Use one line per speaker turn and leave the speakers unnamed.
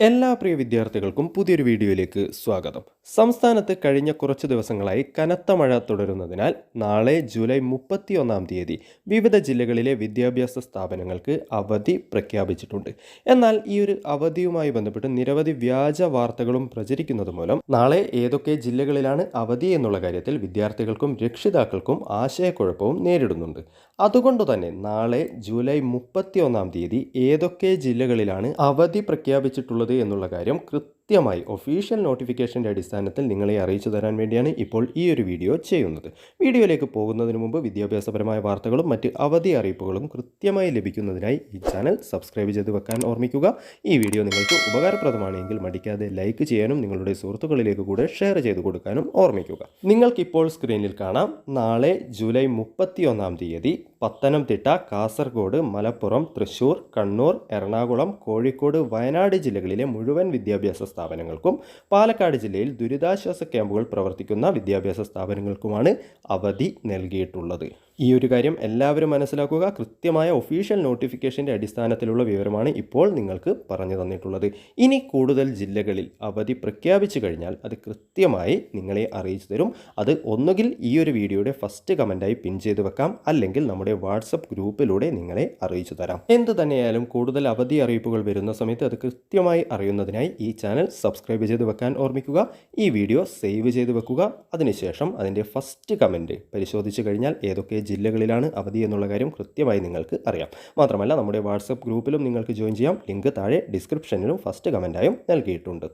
എല്ലാ പ്രിയ വിദ്യാർത്ഥികൾക്കും പുതിയൊരു വീഡിയോയിലേക്ക് സ്വാഗതം. സംസ്ഥാനത്ത് കഴിഞ്ഞ കുറച്ച് ദിവസങ്ങളായി കനത്ത മഴ തുടരുന്നതിനാൽ നാളെ ജൂലൈ 31 തീയതി വിവിധ ജില്ലകളിലെ വിദ്യാഭ്യാസ സ്ഥാപനങ്ങൾക്ക് അവധി പ്രഖ്യാപിച്ചിട്ടുണ്ട്. എന്നാൽ ഈ ഒരു അവധിയുമായി ബന്ധപ്പെട്ട് നിരവധി വ്യാജ വാർത്തകളും പ്രചരിക്കുന്നത് മൂലം നാളെ ഏതൊക്കെ ജില്ലകളിലാണ് അവധി എന്നുള്ള കാര്യത്തിൽ വിദ്യാർത്ഥികൾക്കും രക്ഷിതാക്കൾക്കും ആശയക്കുഴപ്പവും നേരിടുന്നുണ്ട്. അതുകൊണ്ട് തന്നെ നാളെ ജൂലൈ 31 തീയതി ഏതൊക്കെ ജില്ലകളിലാണ് അവധി പ്രഖ്യാപിച്ചിട്ടുള്ളത് എന്നുള്ള കാര്യം കൃത്യമായി ഒഫീഷ്യൽ നോട്ടിഫിക്കേഷൻ്റെ അടിസ്ഥാനത്തിൽ നിങ്ങളെ അറിയിച്ചു തരാൻ വേണ്ടിയാണ് ഇപ്പോൾ ഈ ഒരു വീഡിയോ ചെയ്യുന്നത്. വീഡിയോയിലേക്ക് പോകുന്നതിന് മുമ്പ് വിദ്യാഭ്യാസപരമായ വാർത്തകളും മറ്റ് അവധി അറിയിപ്പുകളും കൃത്യമായി ലഭിക്കുന്നതിനായി ഈ ചാനൽ സബ്സ്ക്രൈബ് ചെയ്ത് വെക്കാൻ ഓർമ്മിക്കുക. ഈ വീഡിയോ നിങ്ങൾക്ക് ഉപകാരപ്രദമാണെങ്കിൽ മടിക്കാതെ ലൈക്ക് ചെയ്യാനും നിങ്ങളുടെ സുഹൃത്തുക്കളിലേക്ക് കൂടെ ഷെയർ ചെയ്ത് കൊടുക്കാനും ഓർമ്മിക്കുക. നിങ്ങൾക്കിപ്പോൾ സ്ക്രീനിൽ കാണാം, നാളെ ജൂലൈ 31 തീയതി പത്തനംതിട്ട, കാസർഗോഡ്, മലപ്പുറം, തൃശൂർ, കണ്ണൂർ, എറണാകുളം, കോഴിക്കോട്, വയനാട് ജില്ലകളിലെ മുഴുവൻ വിദ്യാഭ്യാസ സ്ഥാപനങ്ങൾക്കും പാലക്കാട് ജില്ലയിൽ ദുരിതാശ്വാസ ക്യാമ്പുകൾ പ്രവർത്തിക്കുന്ന വിദ്യാഭ്യാസ സ്ഥാപനങ്ങൾക്കുമാണ് അവധി നൽകിയിട്ടുള്ളത്. ഈ ഒരു കാര്യം എല്ലാവരും മനസ്സിലാക്കുക. കൃത്യമായ ഒഫീഷ്യൽ നോട്ടിഫിക്കേഷൻ്റെ അടിസ്ഥാനത്തിലുള്ള വിവരമാണ് ഇപ്പോൾ നിങ്ങൾക്ക് പറഞ്ഞു തന്നിട്ടുള്ളത്. ഇനി കൂടുതൽ ജില്ലകളിൽ അവധി പ്രഖ്യാപിച്ചു കഴിഞ്ഞാൽ അത് കൃത്യമായി നിങ്ങളെ അറിയിച്ചു തരും. അത് ഒന്നുകിൽ ഈ ഒരു വീഡിയോയുടെ ഫസ്റ്റ് കമൻറ്റായി പിൻ ചെയ്ത് വെക്കാം, അല്ലെങ്കിൽ നമ്മുടെ വാട്സപ്പ് ഗ്രൂപ്പിലൂടെ നിങ്ങളെ അറിയിച്ചു തരാം. എന്ത് തന്നെയായാലും കൂടുതൽ അവധി അറിയിപ്പുകൾ വരുന്ന സമയത്ത് അത് കൃത്യമായി അറിയുന്നതിനായി ഈ ചാനൽ സബ്സ്ക്രൈബ് ചെയ്ത് വെക്കാൻ ഓർമ്മിക്കുക. ഈ വീഡിയോ സേവ് ചെയ്ത് വെക്കുക. അതിനുശേഷം അതിൻ്റെ ഫസ്റ്റ് കമൻറ്റ് പരിശോധിച്ച് കഴിഞ്ഞാൽ ഏതൊക്കെ ജില്ലകളിലാണ് അവധി എന്നുള്ള കാര്യം കൃത്യമായി നിങ്ങൾക്ക് അറിയാം. മാത്രമല്ല നമ്മുടെ വാട്സപ്പ് ഗ്രൂപ്പിലും നിങ്ങൾക്ക് ജോയിൻ ചെയ്യാം. ലിങ്ക് താഴെ ഡിസ്ക്രിപ്ഷനിലും ഫസ്റ്റ് കമൻറ്റായും നൽകിയിട്ടുണ്ട്.